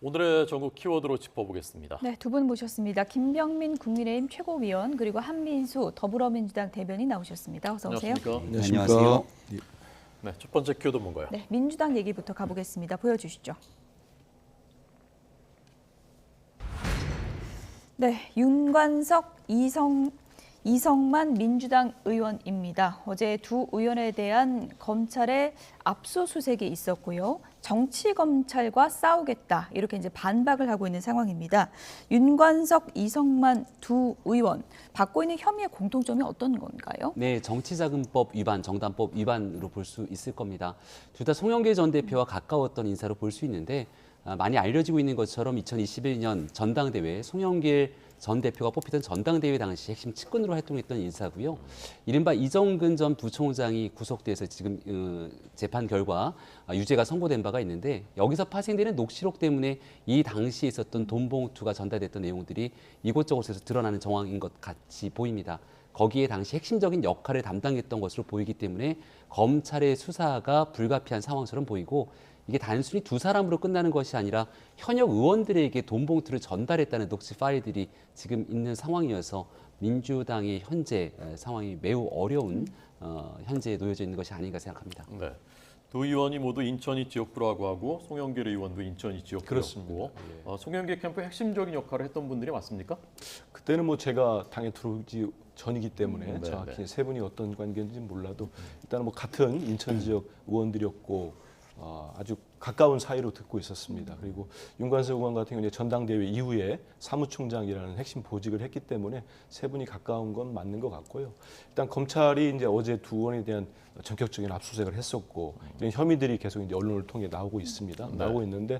오늘의 전국 키워드로 짚어보겠습니다. 네, 두 분 모셨습니다. 김병민 국민의힘 최고위원 그리고 한민수 더불어민주당 대변인 나오셨습니다. 어서 오세요. 안녕하십니까? 네, 안녕하세요. 네, 첫 번째 키워드 뭔가요? 네, 민주당 얘기부터 가보겠습니다. 보여주시죠. 네, 윤관석, 이성만 민주당 의원입니다. 어제 두 의원에 대한 검찰의 압수수색이 있었고요. 정치검찰과 싸우겠다 이렇게 이제 반박을 하고 있는 상황입니다. 윤관석, 이성만 두 의원 받고 있는 혐의의 공통점이 어떤 건가요? 네, 정치자금법 위반, 정당법 위반으로 볼 수 있을 겁니다. 둘 다 송영길 전 대표와 가까웠던 인사로 볼 수 있는데 많이 알려지고 있는 것처럼 2021년 전당대회 송영길 전 대표가 뽑히던 전당대회 당시 핵심 측근으로 활동했던 인사고요. 이른바 이정근 전 부총장이 구속돼서 지금 재판 결과 유죄가 선고된 바가 있는데 여기서 파생되는 녹취록 때문에 이 당시에 있었던 돈 봉투가 전달됐던 내용들이 이곳저곳에서 드러나는 정황인 것 같이 보입니다. 거기에 당시 핵심적인 역할을 담당했던 것으로 보이기 때문에 검찰의 수사가 불가피한 상황처럼 보이고 이게 단순히 두 사람으로 끝나는 것이 아니라 현역 의원들에게 돈 봉투를 전달했다는 녹취 파일들이 지금 있는 상황이어서 민주당의 현재 상황이 매우 어려운 현재에 놓여져 있는 것이 아닌가 생각합니다. 네, 두 의원이 모두 인천이 지역구라고 하고 송영길 의원도 인천이 지역구였고 그렇습니다. 송영길 캠프의 핵심적인 역할을 했던 분들이 맞습니까? 그때는 뭐 제가 당에 들어오기 전이기 때문에 네, 정확히 네. 세 분이 어떤 관계인지 몰라도 일단은 뭐 같은 인천 지역 의원들이었고 아주 가까운 사이로 듣고 있었습니다. 그리고 윤관석 의원 같은 경우는 전당대회 이후에 사무총장이라는 핵심 보직을 했기 때문에 세 분이 가까운 건 맞는 것 같고요. 일단 검찰이 이제 어제 두 의원에 대한 전격적인 압수수색을 했었고 이런 혐의들이 계속 이제 언론을 통해 나오고 있습니다. 나오고 있는데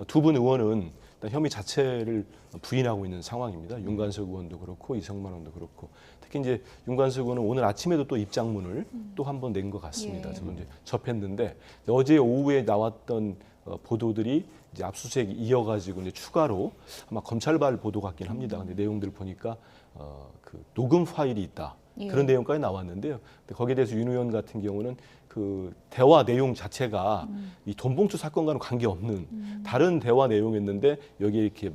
두 분 의원은 일단 혐의 자체를 부인하고 있는 상황입니다. 윤관석 의원도 그렇고 이성만 의원도 그렇고 특히 이제 윤관석 의원은 오늘 아침에도 또 입장문을 또 한 번 낸 것 같습니다. 예. 저는 이제 접했는데 어제 오후에 나왔던 보도들이 이제 압수수색이 이어가지고 이제 추가로 아마 검찰발 보도 같긴 합니다. 근데 내용들 보니까 그 녹음 파일이 있다. 예. 그런 내용까지 나왔는데요. 근데 거기에 대해서 윤 의원 같은 경우는 그 대화 내용 자체가 이 돈봉투 사건과는 관계없는 다른 대화 내용이었는데 여기에 이렇게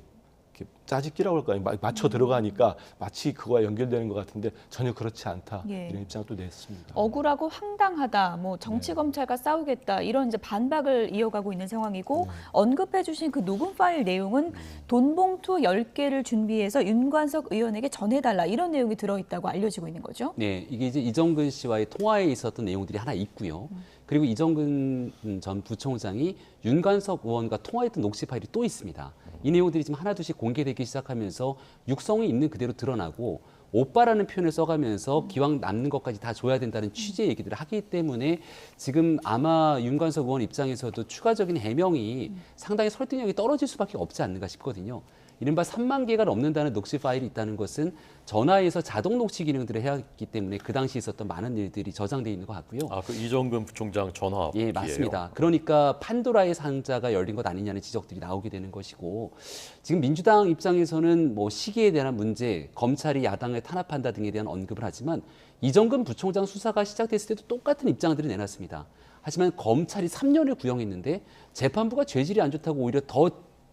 짜집기라고 할까요? 맞춰 들어가니까 마치 그거와 연결되는 것 같은데 전혀 그렇지 않다. 예. 이런 입장을 또 냈습니다. 억울하고 황당하다, 뭐 정치검찰과 싸우겠다 이런 이제 반박을 이어가고 있는 상황이고 언급해주신 그 녹음 파일 내용은 돈봉투 10개를 준비해서 윤관석 의원에게 전해달라 이런 내용이 들어있다고 알려지고 있는 거죠. 네, 이게 이제 이정근 씨와의 통화에 있었던 내용들이 하나 있고요. 그리고 이정근 전 부총장이 윤관석 의원과 통화했던 녹취 파일이 또 있습니다. 이 내용들이 지금 하나둘씩 공개되기 시작하면서 육성이 있는 그대로 드러나고 오빠라는 표현을 써가면서 기왕 남는 것까지 다 줘야 된다는 취지의 얘기들을 하기 때문에 지금 아마 윤관석 의원 입장에서도 추가적인 해명이 상당히 설득력이 떨어질 수밖에 없지 않는가 싶거든요. 이른바 3만 개가 넘는다는 녹취 파일이 있다는 것은 전화에서 자동 녹취 기능들을 해야 했기 때문에 그 당시 있었던 많은 일들이 저장되어 있는 것 같고요. 그 이정근 부총장 전화. 예, 맞습니다. 그러니까 판도라의 상자가 열린 것 아니냐는 지적들이 나오게 되는 것이고 지금 민주당 입장에서는 뭐 시기에 대한 문제, 검찰이 야당을 탄압한다 등에 대한 언급을 하지만 이정근 부총장 수사가 시작됐을 때도 똑같은 입장들을 내놨습니다. 하지만 검찰이 3년을 구형했는데 재판부가 죄질이 안 좋다고 오히려 더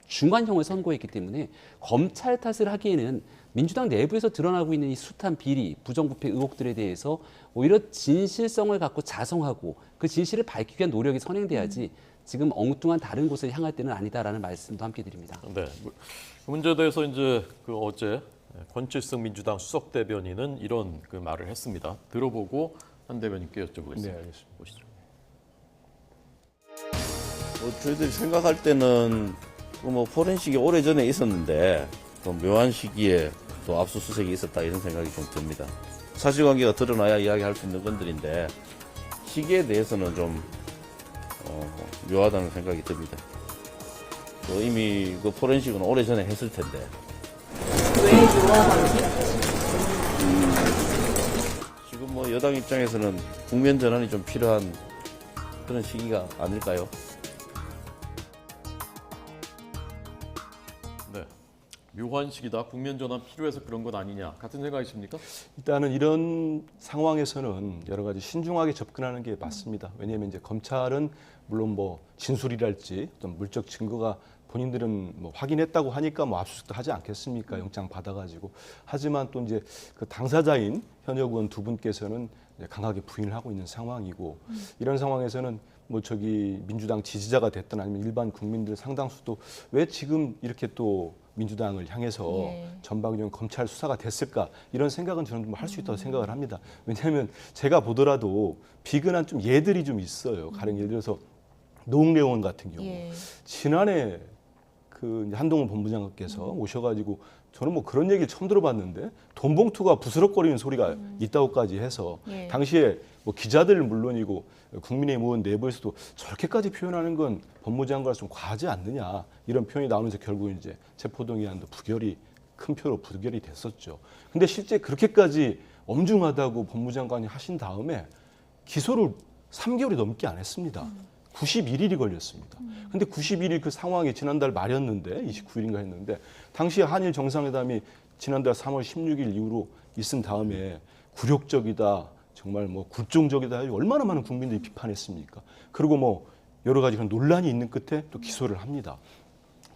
중한형을 선고했기 때문에 검찰 탓을 하기에는 민주당 내부에서 드러나고 있는 이 숱한 비리, 부정부패 의혹들에 대해서 오히려 진실성을 갖고 자성하고 그 진실을 밝히기 위한 노력이 선행돼야지 지금 엉뚱한 다른 곳을 향할 때는 아니다라는 말씀도 함께 드립니다. 네, 그 문제에 대해서 이제 그 어제 권칠승 민주당 수석 대변인은 이런 그 말을 했습니다. 들어보고 한 대변인께 여쭤보겠습니다. 네, 알겠습니다. 보시죠. 저희들이 생각할 때는 뭐 포렌식이 오래전에 있었는데 또 묘한 시기에 또 압수수색이 있었다 이런 생각이 좀 듭니다. 사실관계가 드러나야 이야기할 수 있는 건들인데 시기에 대해서는 좀 묘하다는 생각이 듭니다. 이미 그 포렌식은 오래전에 했을 텐데. 왜 묘하다고 지금 뭐 여당 입장에서는 국면 전환이 좀 필요한 그런 시기가 아닐까요? 네, 묘한 시기다. 국면 전환 필요해서 그런 것 아니냐. 같은 생각이십니까? 일단은 이런 상황에서는 여러 가지 신중하게 접근하는 게 맞습니다. 왜냐하면 이제 검찰은 물론 뭐 진술이랄지 어떤 물적 증거가 본인들은 뭐 확인했다고 하니까 뭐 압수수색도 하지 않겠습니까? 영장 받아가지고. 하지만 또 이제 그 당사자인 현역 의원 두 분께서는 이제 강하게 부인을 하고 있는 상황이고 이런 상황에서는 뭐 저기 민주당 지지자가 됐든 아니면 일반 국민들 상당수도 왜 지금 이렇게 또 민주당을 향해서 예. 전방위적 검찰 수사가 됐을까 이런 생각은 저는 할 수 있다고 생각을 합니다. 왜냐하면 제가 보더라도 비근한 좀 예들이 좀 있어요. 가령 예를 들어서 노웅래 의원 같은 경우 예. 지난해 그 한동훈 본부장께서 오셔가지고 저는 뭐 그런 얘기를 처음 들어봤는데 돈 봉투가 부스럭거리는 소리가 있다고까지 해서 예. 당시에 뭐 기자들 물론이고 국민의힘 의원 내부에서도 저렇게까지 표현하는 건 법무장관과 좀 과하지 않느냐 이런 표현이 나오면서 결국 이제 체포동의안도 부결이 큰 표로 부결이 됐었죠. 근데 실제 그렇게까지 엄중하다고 법무장관이 하신 다음에 기소를 3개월이 넘게 안 했습니다. 91일이 걸렸습니다. 근데 91일 그 상황이 지난달 말이었는데 29일인가 했는데 당시 한일 정상회담이 지난달 3월 16일 이후로 있은 다음에 굴욕적이다. 정말 뭐 굴종적이다. 얼마나 많은 국민들이 비판했습니까? 그리고 뭐 여러 가지 그런 논란이 있는 끝에 또 기소를 합니다.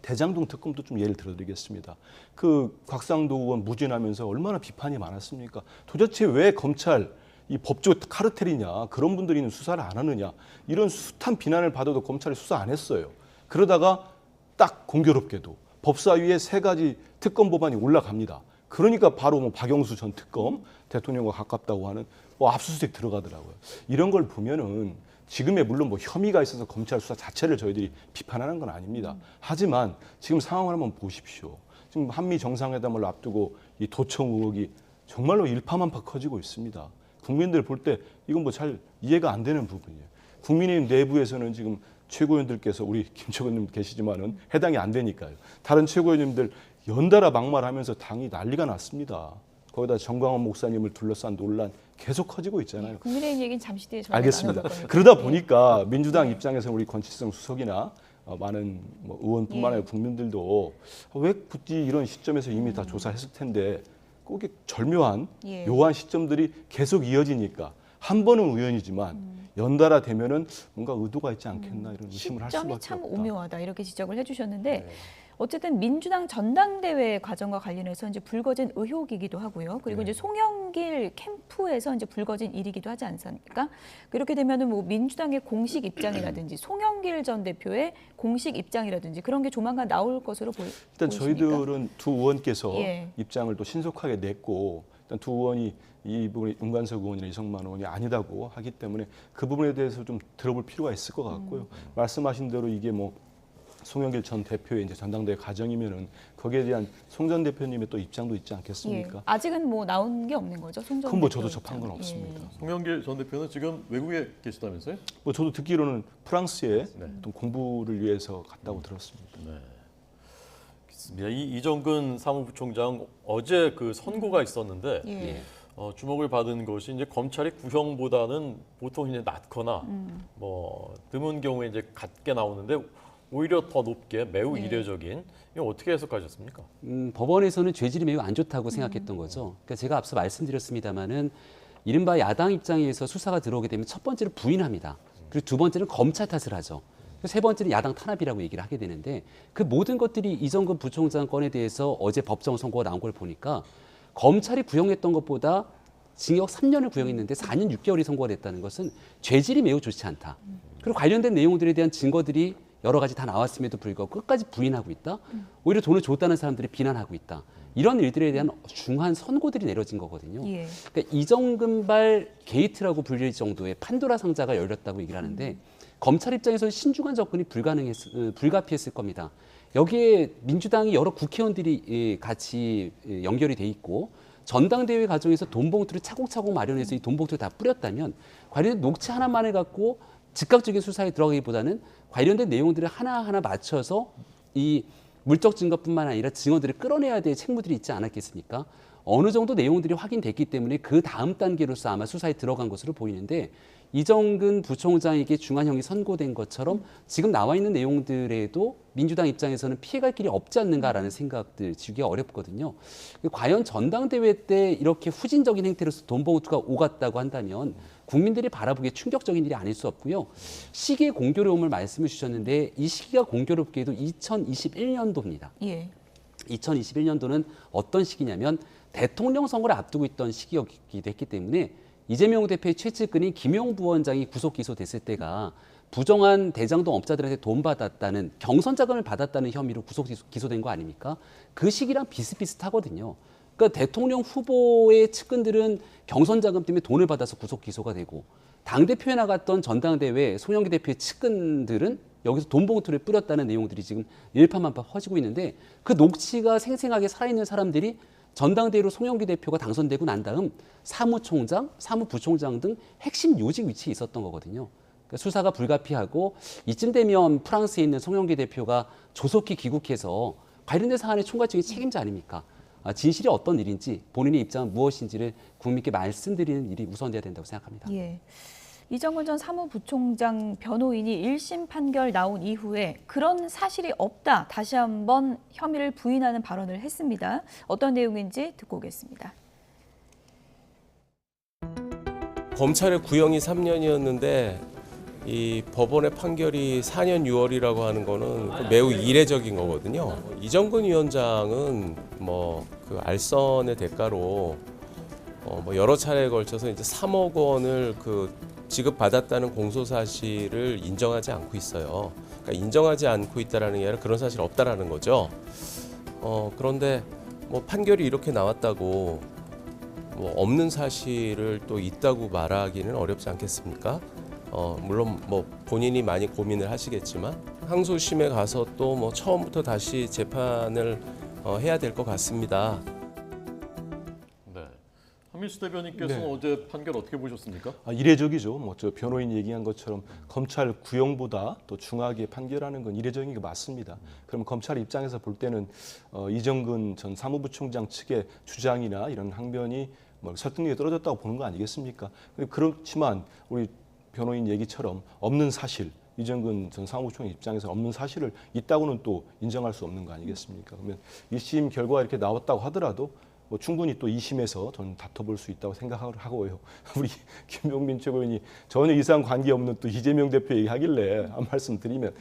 대장동 특검도 좀 예를 들어드리겠습니다. 그 곽상도 의원 무죄하면서 얼마나 비판이 많았습니까? 도대체 왜 검찰 이 법조 카르텔이냐 그런 분들이 수사를 안 하느냐 이런 숱한 비난을 받아도 검찰이 수사 안 했어요. 그러다가 딱 공교롭게도 법사위에 3가지 특검 법안이 올라갑니다. 그러니까 바로 뭐 박영수 전 특검 대통령과 가깝다고 하는 뭐 압수수색 들어가더라고요. 이런 걸 보면은 지금의 물론 뭐 혐의가 있어서 검찰 수사 자체를 저희들이 비판하는 건 아닙니다. 하지만 지금 상황을 한번 보십시오. 지금 한미 정상회담을 앞두고 이 도청 의혹이 정말로 일파만파 커지고 있습니다. 국민들 볼 때 이건 뭐 잘 이해가 안 되는 부분이에요. 국민의힘 내부에서는 지금 최고위원들께서 우리 김철근님 계시지만은 해당이 안 되니까요. 다른 최고위원님들 연달아 막말하면서 당이 난리가 났습니다. 거기다 정광훈 목사님을 둘러싼 논란 계속 커지고 있잖아요. 국민의힘 얘기는 잠시 뒤에 저희가 알겠습니다. 나눠볼 거니까. 그러다 보니까 민주당 입장에서 우리 권칠성 수석이나 많은 뭐 의원뿐만 아니라 예. 국민들도 왜 굳이 이런 시점에서 이미 다 조사했을 텐데 꼭 이게 절묘한 예. 묘한 시점들이 계속 이어지니까 한 번은 우연이지만 연달아 되면은 뭔가 의도가 있지 않겠나 이런 의심을 할 수밖에 시점이 없다. 참 오묘하다 이렇게 지적을 해주셨는데 어쨌든 민주당 전당대회 과정과 관련해서 이제 불거진 의혹이기도 하고요. 그리고 이제 송영길 캠프에서 이제 불거진 일이기도 하지 않습니까? 그렇게 되면은 뭐 민주당의 공식 입장이라든지 송영길 전 대표의 공식 입장이라든지 그런 게 조만간 나올 것으로 일단 보이십니까? 저희들은 두 의원께서 예. 입장을 또 신속하게 냈고 일단 두 의원이 이 부분이 윤관석 의원이나 이성만 의원이 아니다고 하기 때문에 그 부분에 대해서 좀 들어볼 필요가 있을 것 같고요. 말씀하신 대로 이게 뭐 송영길 전 대표의 이제 전당대회 과정이면은 거기에 대한 송 전 대표님의 또 입장도 있지 않겠습니까? 예. 아직은 뭐 나온 게 없는 거죠, 송 전 그건 뭐 대표 저도 접한 건 입장. 없습니다. 송영길 전 대표는 지금 외국에 계시다면서요? 뭐 저도 듣기로는 프랑스에 네. 또 공부를 위해서 갔다고 들었습니다. 있습니다. 이정근 사무부총장 어제 그 선고가 있었는데 예. 주목을 받은 것이 이제 검찰이 구형보다는 보통 이제 낮거나 뭐 드문 경우에 이제 같게 나오는데 오히려 더 높게 매우 이례적인 이거 어떻게 해석하셨습니까? 법원에서는 죄질이 매우 안 좋다고 생각했던 거죠. 그러니까 제가 앞서 말씀드렸습니다마는 이른바 야당 입장에서 수사가 들어오게 되면 첫 번째로 부인합니다. 그리고 두 번째는 검찰 탓을 하죠. 세 번째는 야당 탄압이라고 얘기를 하게 되는데 그 모든 것들이 이정근 부총장 건에 대해서 어제 법정 선고가 나온 걸 보니까 검찰이 구형했던 것보다 징역 3년을 구형했는데 4년 6개월이 선고가 됐다는 것은 죄질이 매우 좋지 않다. 그리고 관련된 내용들에 대한 증거들이 여러 가지 다 나왔음에도 불구하고 끝까지 부인하고 있다. 오히려 돈을 줬다는 사람들이 비난하고 있다. 이런 일들에 대한 중한 선고들이 내려진 거거든요. 예. 그러니까 이정근발 게이트라고 불릴 정도의 판도라 상자가 열렸다고 얘기를 하는데 검찰 입장에서는 신중한 접근이 불가피했을 겁니다. 여기에 민주당이 여러 국회의원들이 같이 연결이 돼 있고 전당대회 과정에서 돈 봉투를 차곡차곡 마련해서 이 돈 봉투를 다 뿌렸다면 관련된 녹취 하나만을 갖고 즉각적인 수사에 들어가기보다는 관련된 내용들을 하나하나 맞춰서 이 물적 증거뿐만 아니라 증언들을 끌어내야 될 책무들이 있지 않았겠습니까? 어느 정도 내용들이 확인됐기 때문에 그 다음 단계로서 아마 수사에 들어간 것으로 보이는데 이정근 부총장에게 중한형이 선고된 것처럼 지금 나와 있는 내용들에도 민주당 입장에서는 피해갈 길이 없지 않는가라는 생각들 지우기가 어렵거든요. 과연 전당대회 때 이렇게 후진적인 행태로서 돈 봉투가 오갔다고 한다면 국민들이 바라보기에 충격적인 일이 아닐 수 없고요. 시기의 공교로움을 말씀해 주셨는데 이 시기가 공교롭게도 2021년도입니다. 예. 2021년도는 어떤 시기냐면 대통령 선거를 앞두고 있던 시기였기도 했기 때문에 이재명 대표의 최측근인 김용 부원장이 구속 기소됐을 때가 부정한 대장동 업자들한테 돈 받았다는 경선 자금을 받았다는 혐의로 구속 기소된 거 아닙니까? 그 시기랑 비슷비슷하거든요. 그러니까 대통령 후보의 측근들은 경선 자금 때문에 돈을 받아서 구속 기소가 되고 당대표에 나갔던 전당대회 송영기 대표의 측근들은 여기서 돈 봉투를 뿌렸다는 내용들이 지금 일파만파 퍼지고 있는데 그 녹취가 생생하게 살아있는 사람들이 전당대회로 송영기 대표가 당선되고 난 다음 사무총장, 사무부총장 등 핵심 요직 위치에 있었던 거거든요. 그러니까 수사가 불가피하고 이쯤 되면 프랑스에 있는 송영기 대표가 조속히 귀국해서 관련된 사안의 총괄적인 책임자 아닙니까? 진실이 어떤 일인지 본인의 입장은 무엇인지를 국민께 말씀드리는 일이 우선돼야 된다고 생각합니다. 예. 이정근 전 사무부총장 변호인이 1심 판결 나온 이후에 그런 사실이 없다 다시 한번 혐의를 부인하는 발언을 했습니다. 어떤 내용인지 듣고 오겠습니다. 검찰의 구형이 3년이었는데 이 법원의 판결이 4년 6월이라고 하는 거는 매우 이례적인 거거든요. 이정근 위원장은 그 알선의 대가로 여러 차례에 걸쳐서 이제 3억 원을 지급받았다는 공소 사실을 인정하지 않고 있어요. 그러니까 인정하지 않고 있다라는 게 아니라 그런 사실이 없다라는 거죠. 그런데 판결이 이렇게 나왔다고 없는 사실을 또 있다고 말하기는 어렵지 않겠습니까? 물론 본인이 많이 고민을 하시겠지만 항소심에 가서 또 처음부터 다시 재판을 해야 될 것 같습니다. 네. 한민수 대변인께서는 네. 어제 판결 어떻게 보셨습니까? 이례적이죠. 저 변호인 얘기한 것처럼 검찰 구형보다 또 중하게 판결하는 건 이례적인 게 맞습니다. 그럼 검찰 입장에서 볼 때는 이정근 전 사무부총장 측의 주장이나 이런 항변이 설득력이 떨어졌다고 보는 거 아니겠습니까? 그렇지만 우리 변호인 얘기처럼 없는 사실, 이정근 전 사무부총장 입장에서 없는 사실을 있다고는 또 인정할 수 없는 거 아니겠습니까? 그러면 1심 결과가 이렇게 나왔다고 하더라도 충분히 또 2심에서 저는 다퉈볼 수 있다고 생각하고요. 우리 김용민 최고위원이 전혀 이상 관계없는 또 이재명 대표 얘기하길래 한 말씀 드리면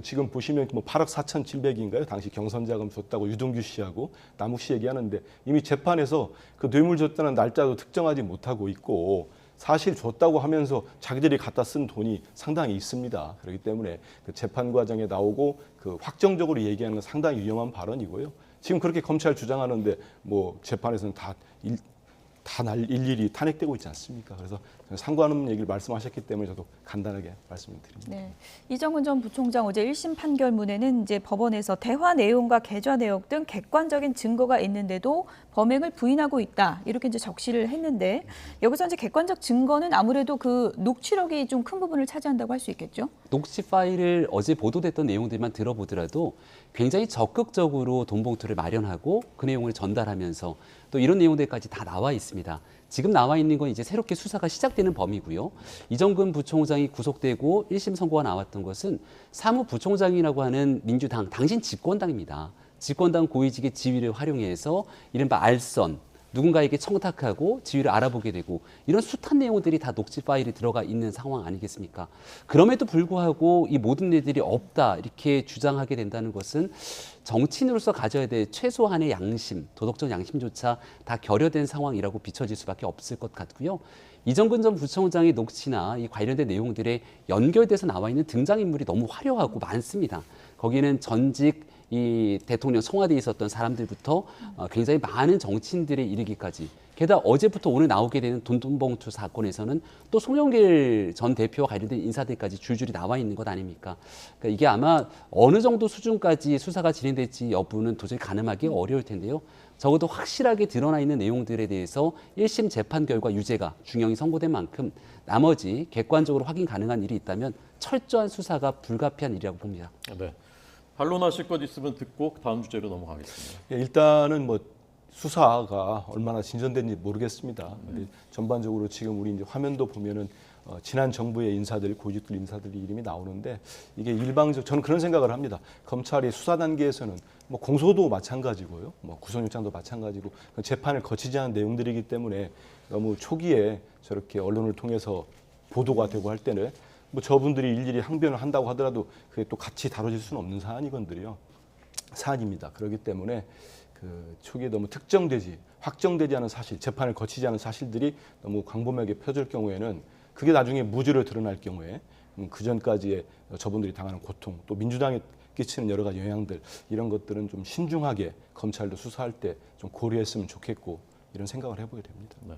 지금 보시면 8억 4,700인가요? 당시 경선 자금 줬다고 유동규 씨하고 남욱 씨 얘기하는데 이미 재판에서 그 뇌물 줬다는 날짜도 특정하지 못하고 있고 사실 줬다고 하면서 자기들이 갖다 쓴 돈이 상당히 있습니다. 그렇기 때문에 재판 과정에 나오고 확정적으로 얘기하는 건 상당히 위험한 발언이고요. 지금 그렇게 검찰 주장하는데 재판에서는 다 일일이 탄핵되고 있지 않습니까? 그래서 상관없는 얘기를 말씀하셨기 때문에 저도 간단하게 말씀을 드립니다. 네. 이정근 전 부총장 어제 1심 판결문에는 이제 법원에서 대화 내용과 계좌 내역 등 객관적인 증거가 있는데도 범행을 부인하고 있다. 이렇게 이제 적시를 했는데 여기서 이제 객관적 증거는 아무래도 그 녹취록이 좀 큰 부분을 차지한다고 할 수 있겠죠? 녹취 파일을 어제 보도됐던 내용들만 들어보더라도 굉장히 적극적으로 돈 봉투를 마련하고 그 내용을 전달하면서 또 이런 내용들까지 다 나와 있습니다. 지금 나와 있는 건 이제 새롭게 수사가 시작되는 범위고요. 이정근 부총장이 구속되고 1심 선고가 나왔던 것은 사무부총장이라고 하는 민주당, 당신 집권당입니다. 집권당 고위직의 지위를 활용해서 이른바 알선, 누군가에게 청탁하고 지위를 알아보게 되고 이런 숱한 내용들이 다 녹취 파일에 들어가 있는 상황 아니겠습니까? 그럼에도 불구하고 이 모든 일들이 없다 이렇게 주장하게 된다는 것은 정치인으로서 가져야 될 최소한의 양심, 도덕적 양심조차 다 결여된 상황이라고 비춰질 수밖에 없을 것 같고요. 이정근 전 부총장의 녹취나 이 관련된 내용들에 연결돼서 나와 있는 등장인물이 너무 화려하고 많습니다. 거기는 전직 이 대통령 청와대에 있었던 사람들부터 굉장히 많은 정치인들에 이르기까지 게다가 어제부터 오늘 나오게 되는 돈봉투 사건에서는 또 송영길 전 대표와 관련된 인사들까지 줄줄이 나와 있는 것 아닙니까? 그러니까 이게 아마 어느 정도 수준까지 수사가 진행될지 여부는 도저히 가늠하기 어려울 텐데요. 적어도 확실하게 드러나 있는 내용들에 대해서 1심 재판 결과 유죄가 중형이 선고된 만큼 나머지 객관적으로 확인 가능한 일이 있다면 철저한 수사가 불가피한 일이라고 봅니다. 네. 반론하실 것 있으면 듣고 다음 주제로 넘어가겠습니다. 일단은 수사가 얼마나 진전된지 모르겠습니다. 전반적으로 지금 우리 이제 화면도 보면은 지난 정부의 인사들, 고위직들 인사들 이름이 나오는데 이게 저는 그런 생각을 합니다. 검찰이 수사 단계에서는 뭐 공소도 마찬가지고요, 뭐 구속영장도 마찬가지고 재판을 거치지 않은 내용들이기 때문에 너무 초기에 저렇게 언론을 통해서 보도가 되고 할 때는 뭐 저분들이 일일이 항변을 한다고 하더라도 그게 또 같이 다뤄질 수는 없는 사안입니다. 그렇기 때문에 그 초기에 너무 확정되지 않은 사실, 재판을 거치지 않은 사실들이 너무 광범위하게 펴질 경우에는 그게 나중에 무죄로 드러날 경우에 그 전까지의 저분들이 당하는 고통, 또 민주당에 끼치는 여러 가지 영향들 이런 것들은 좀 신중하게 검찰도 수사할 때 좀 고려했으면 좋겠고 이런 생각을 해보게 됩니다. 네.